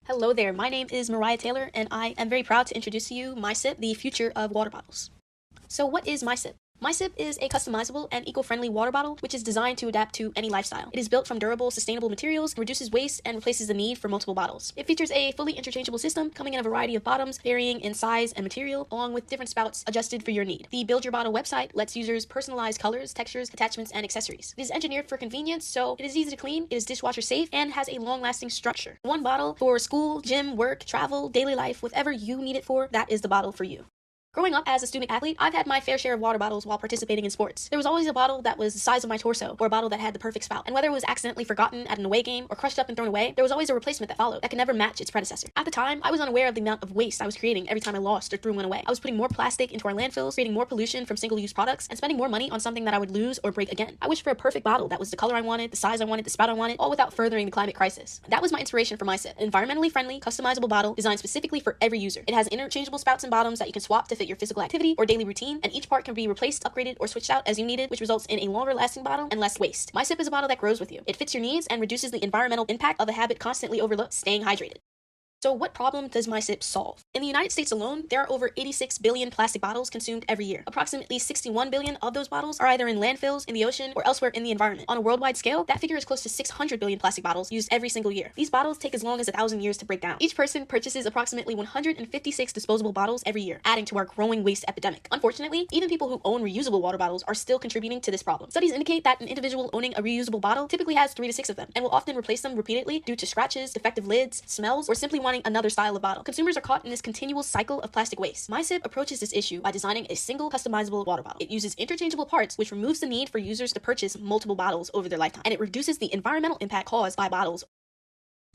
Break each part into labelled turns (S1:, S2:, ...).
S1: Hello there, my name is Mariah Taylor, and I am very proud to introduce to you MySip, the future of water bottles. So what is MySip? MySip is a customizable and eco-friendly water bottle which is designed to adapt to any lifestyle. It is built from durable, sustainable materials, reduces waste, and replaces the need for multiple bottles. It features a fully interchangeable system coming in a variety of bottoms, varying in size and material, along with different spouts adjusted for your need. The Build Your Bottle website lets users personalize colors, textures, attachments, and accessories. It is engineered for convenience, so it is easy to clean, it is dishwasher safe, and has a long-lasting structure. One bottle for school, gym, work, travel, daily life, whatever you need it for, that is the bottle for you. Growing up as a student athlete, I've had my fair share of water bottles while participating in sports. There was always a bottle that was the size of my torso, or a bottle that had the perfect spout. And whether it was accidentally forgotten at an away game or crushed up and thrown away, there was always a replacement that followed that could never match its predecessor. At the time, I was unaware of the amount of waste I was creating every time I lost or threw one away. I was putting more plastic into our landfills, creating more pollution from single-use products, and spending more money on something that I would lose or break again. I wished for a perfect bottle that was the color I wanted, the size I wanted, the spout I wanted, all without furthering the climate crisis. That was my inspiration for MySip, an environmentally friendly, customizable bottle designed specifically for every user. It has interchangeable spouts and bottoms that you can swap to fit your physical activity or daily routine, and each part can be replaced, upgraded, or switched out as you needed, which results in a longer lasting bottle and less waste. MySip is a bottle that grows with you. It fits your needs and reduces the environmental impact of a habit constantly overlooked, staying hydrated. So what problem does MySip solve? In the United States alone, there are over 86 billion plastic bottles consumed every year. Approximately 61 billion of those bottles are either in landfills, in the ocean, or elsewhere in the environment. On a worldwide scale, that figure is close to 600 billion plastic bottles used every single year. These bottles take as long as 1,000 years to break down. Each person purchases approximately 156 disposable bottles every year, adding to our growing waste epidemic. Unfortunately, even people who own reusable water bottles are still contributing to this problem. Studies indicate that an individual owning a reusable bottle typically has 3 to 6 of them, and will often replace them repeatedly due to scratches, defective lids, smells, or simply wanting another style of bottle. Consumers are caught in this continual cycle of plastic waste. MySip approaches this issue by designing a single customizable water bottle. It uses interchangeable parts, which removes the need for users to purchase multiple bottles over their lifetime, and it reduces the environmental impact caused by bottles.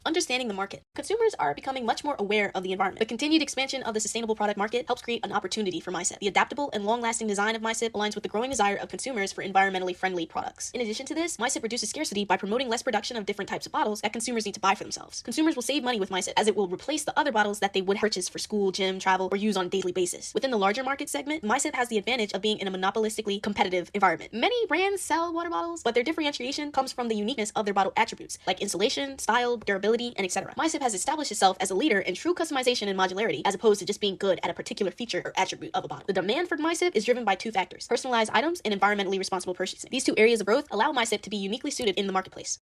S1: Understanding the market. Consumers are becoming much more aware of the environment. The continued expansion of the sustainable product market helps create an opportunity for MySip. The adaptable and long-lasting design of MySip aligns with the growing desire of consumers for environmentally friendly products. In addition to this, MySip reduces scarcity by promoting less production of different types of bottles that consumers need to buy for themselves. Consumers will save money with MySip, as it will replace the other bottles that they would purchase for school, gym, travel, or use on a daily basis. Within the larger market segment, MySip has the advantage of being in a monopolistically competitive environment. Many brands sell water bottles, but their differentiation comes from the uniqueness of their bottle attributes, like insulation, style, durability, and etc. MySip has established itself as a leader in true customization and modularity, as opposed to just being good at a particular feature or attribute of a bottle. The demand for MySip is driven by 2 factors: personalized items and environmentally responsible purchasing. These 2 areas of growth allow MySip to be uniquely suited in the marketplace.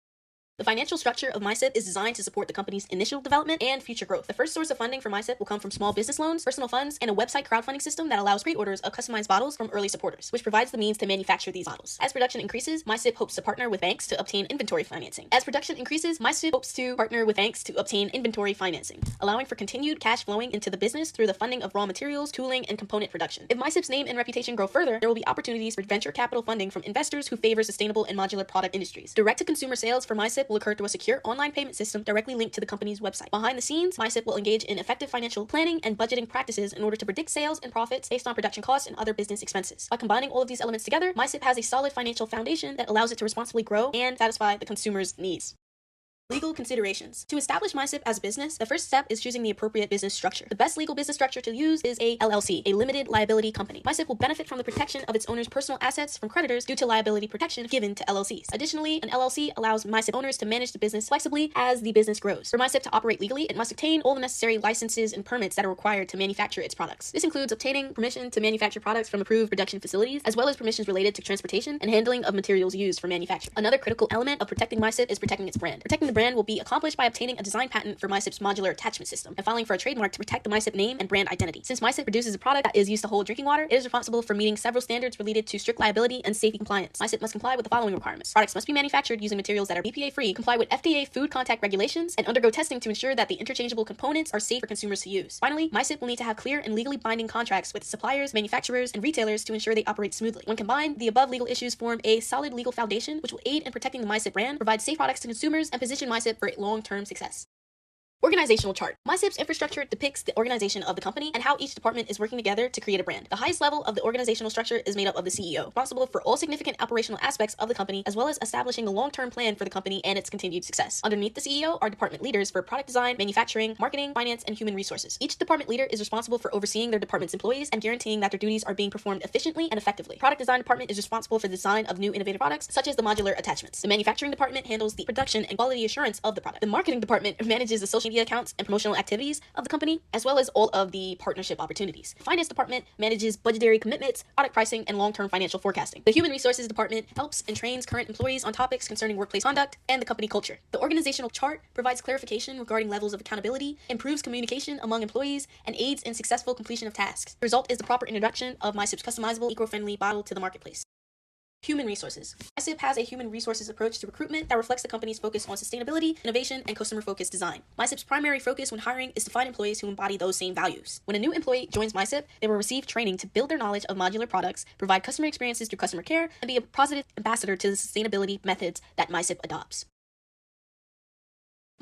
S1: The financial structure of MySip is designed to support the company's initial development and future growth. The first source of funding for MySip will come from small business loans, personal funds, and a website crowdfunding system that allows pre-orders of customized bottles from early supporters, which provides the means to manufacture these bottles. As production increases, MySip hopes to partner with banks to obtain inventory financing. Allowing for continued cash flowing into the business through the funding of raw materials, tooling, and component production. If MySip's name and reputation grow further, there will be opportunities for venture capital funding from investors who favor sustainable and modular product industries. Direct-to-consumer sales for MySip will occur through a secure online payment system directly linked to the company's website. Behind the scenes, MySip will engage in effective financial planning and budgeting practices in order to predict sales and profits based on production costs and other business expenses. By combining all of these elements together, MySip has a solid financial foundation that allows it to responsibly grow and satisfy the consumer's needs. Legal considerations. To establish MySip as a business, the first step is choosing the appropriate business structure. The best legal business structure to use is a LLC, a limited liability company. MySip will benefit from the protection of its owner's personal assets from creditors due to liability protection given to LLCs. Additionally, an LLC allows MySip owners to manage the business flexibly as the business grows. For MySip to operate legally, it must obtain all the necessary licenses and permits that are required to manufacture its products. This includes obtaining permission to manufacture products from approved production facilities, as well as permissions related to transportation and handling of materials used for manufacture. Another critical element of protecting MySip is protecting its brand. Protecting the brand will be accomplished by obtaining a design patent for MySip's modular attachment system and filing for a trademark to protect the MySip name and brand identity. Since MySip produces a product that is used to hold drinking water, it is responsible for meeting several standards related to strict liability and safety compliance. MySip must comply with the following requirements. Products must be manufactured using materials that are BPA-free, comply with FDA food contact regulations, and undergo testing to ensure that the interchangeable components are safe for consumers to use. Finally, MySip will need to have clear and legally binding contracts with suppliers, manufacturers, and retailers to ensure they operate smoothly. When combined, the above legal issues form a solid legal foundation which will aid in protecting the MySip brand, provide safe products to consumers, and position MySip for long-term success. Organizational chart. MySip's infrastructure depicts the organization of the company and how each department is working together to create a brand. The highest level of the organizational structure is made up of the CEO, responsible for all significant operational aspects of the company, as well as establishing a long-term plan for the company and its continued success. Underneath the CEO are department leaders for product design, manufacturing, marketing, finance, and human resources. Each department leader is responsible for overseeing their department's employees and guaranteeing that their duties are being performed efficiently and effectively. Product design department is responsible for the design of new innovative products, such as the modular attachments. The manufacturing department handles the production and quality assurance of the product. The marketing department manages the social media media accounts and promotional activities of the company, as well as all of the partnership opportunities. The finance department manages budgetary commitments, product pricing, and long-term financial forecasting. The human resources department helps and trains current employees on topics concerning workplace conduct and the company culture. The organizational chart provides clarification regarding levels of accountability, improves communication among employees, and aids in successful completion of tasks. The result is the proper introduction of MySip's customizable, eco-friendly bottle to the marketplace. Human resources. MySip has a human resources approach to recruitment that reflects the company's focus on sustainability, innovation, and customer-focused design. MySip's primary focus when hiring is to find employees who embody those same values. When a new employee joins MySip, they will receive training to build their knowledge of modular products, provide customer experiences through customer care, and be a positive ambassador to the sustainability methods that MySip adopts.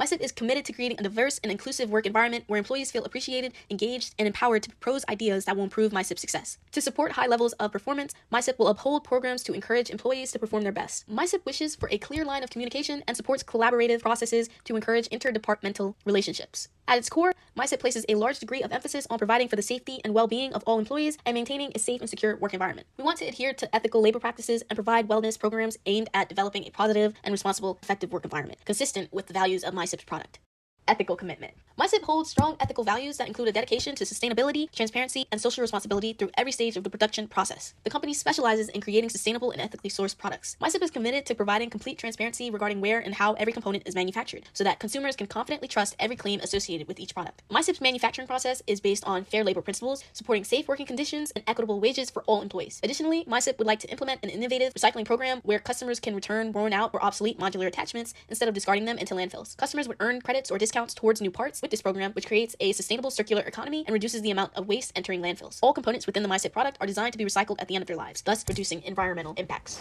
S1: MySip is committed to creating a diverse and inclusive work environment where employees feel appreciated, engaged, and empowered to propose ideas that will improve MySip's success. To support high levels of performance, MySip will uphold programs to encourage employees to perform their best. MySip wishes for a clear line of communication and supports collaborative processes to encourage interdepartmental relationships. At its core, MySip places a large degree of emphasis on providing for the safety and well-being of all employees and maintaining a safe and secure work environment. We want to adhere to ethical labor practices and provide wellness programs aimed at developing a positive and responsible, effective work environment, consistent with the values of MySip's product. Ethical commitment. MySip holds strong ethical values that include a dedication to sustainability, transparency, and social responsibility through every stage of the production process. The company specializes in creating sustainable and ethically sourced products. MySip is committed to providing complete transparency regarding where and how every component is manufactured, so that consumers can confidently trust every claim associated with each product. MySip's manufacturing process is based on fair labor principles, supporting safe working conditions and equitable wages for all employees. Additionally, MySip would like to implement an innovative recycling program where customers can return worn out or obsolete modular attachments instead of discarding them into landfills. Customers would earn credits or discounts towards new parts with this program, which creates a sustainable circular economy and reduces the amount of waste entering landfills. All components within the MySip product are designed to be recycled at the end of their lives, thus reducing environmental impacts.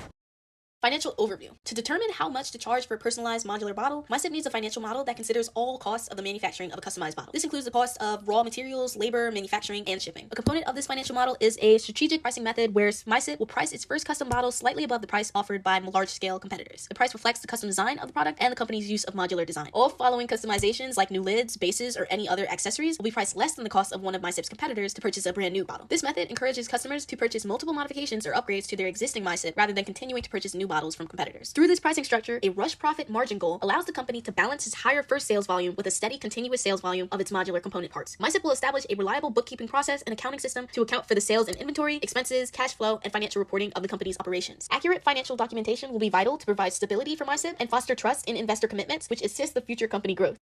S1: Financial overview. To determine how much to charge for a personalized modular bottle, MySip needs a financial model that considers all costs of the manufacturing of a customized bottle. This includes the cost of raw materials, labor, manufacturing, and shipping. A component of this financial model is a strategic pricing method where MySip will price its first custom bottle slightly above the price offered by large-scale competitors. The price reflects the custom design of the product and the company's use of modular design. All following customizations like new lids, bases, or any other accessories will be priced less than the cost of one of MySip's competitors to purchase a brand new bottle. This method encourages customers to purchase multiple modifications or upgrades to their existing MySip rather than continuing to purchase new bottles from competitors. Through this pricing structure, a rush profit margin goal allows the company to balance its higher first sales volume with a steady continuous sales volume of its modular component parts. MySip will establish a reliable bookkeeping process and accounting system to account for the sales and inventory, expenses, cash flow, and financial reporting of the company's operations. Accurate financial documentation will be vital to provide stability for MySip and foster trust in investor commitments, which assist the future company growth.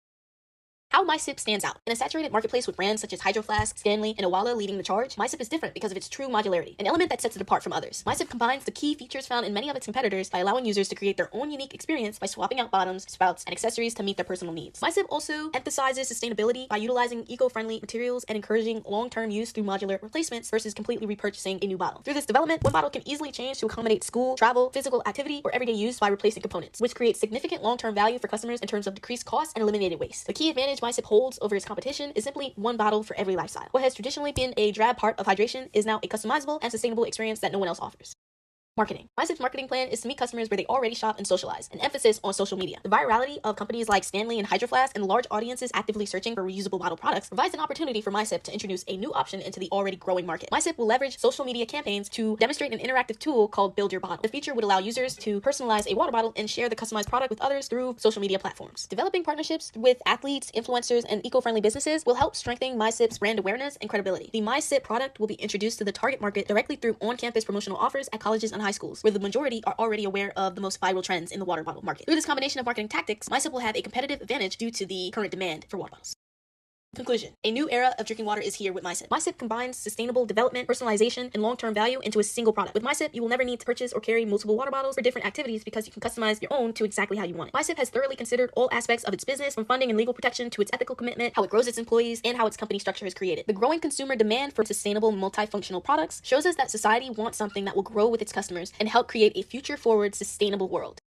S1: How MySip stands out. In a saturated marketplace with brands such as Hydro Flask, Stanley, and Owala leading the charge, MySip is different because of its true modularity, an element that sets it apart from others. MySip combines the key features found in many of its competitors by allowing users to create their own unique experience by swapping out bottoms, spouts, and accessories to meet their personal needs. MySip also emphasizes sustainability by utilizing eco-friendly materials and encouraging long-term use through modular replacements versus completely repurchasing a new bottle. Through this development, one bottle can easily change to accommodate school, travel, physical activity, or everyday use by replacing components, which creates significant long-term value for customers in terms of decreased costs and eliminated waste. The key advantage MySip holds over its competition is simply one bottle for every lifestyle. What has traditionally been a drab part of hydration is now a customizable and sustainable experience that no one else offers. Marketing. MySip's marketing plan is to meet customers where they already shop and socialize, an emphasis on social media. The virality of companies like Stanley and Hydro Flask and large audiences actively searching for reusable bottle products provides an opportunity for MySip to introduce a new option into the already growing market. MySip will leverage social media campaigns to demonstrate an interactive tool called Build Your Bottle. The feature would allow users to personalize a water bottle and share the customized product with others through social media platforms. Developing partnerships with athletes, influencers, and eco-friendly businesses will help strengthen MySip's brand awareness and credibility. The MySip product will be introduced to the target market directly through on-campus promotional offers at colleges and high schools, where the majority are already aware of the most viral trends in the water bottle market. Through this combination of marketing tactics, MySip will have a competitive advantage due to the current demand for water bottles. Conclusion. A new era of drinking water is here with MySip. MySip combines sustainable development, personalization, and long-term value into a single product. With MySip, you will never need to purchase or carry multiple water bottles for different activities because you can customize your own to exactly how you want it. MySip has thoroughly considered all aspects of its business, from funding and legal protection to its ethical commitment, how it grows its employees, and how its company structure is created. The growing consumer demand for sustainable, multifunctional products shows us that society wants something that will grow with its customers and help create a future-forward, sustainable world.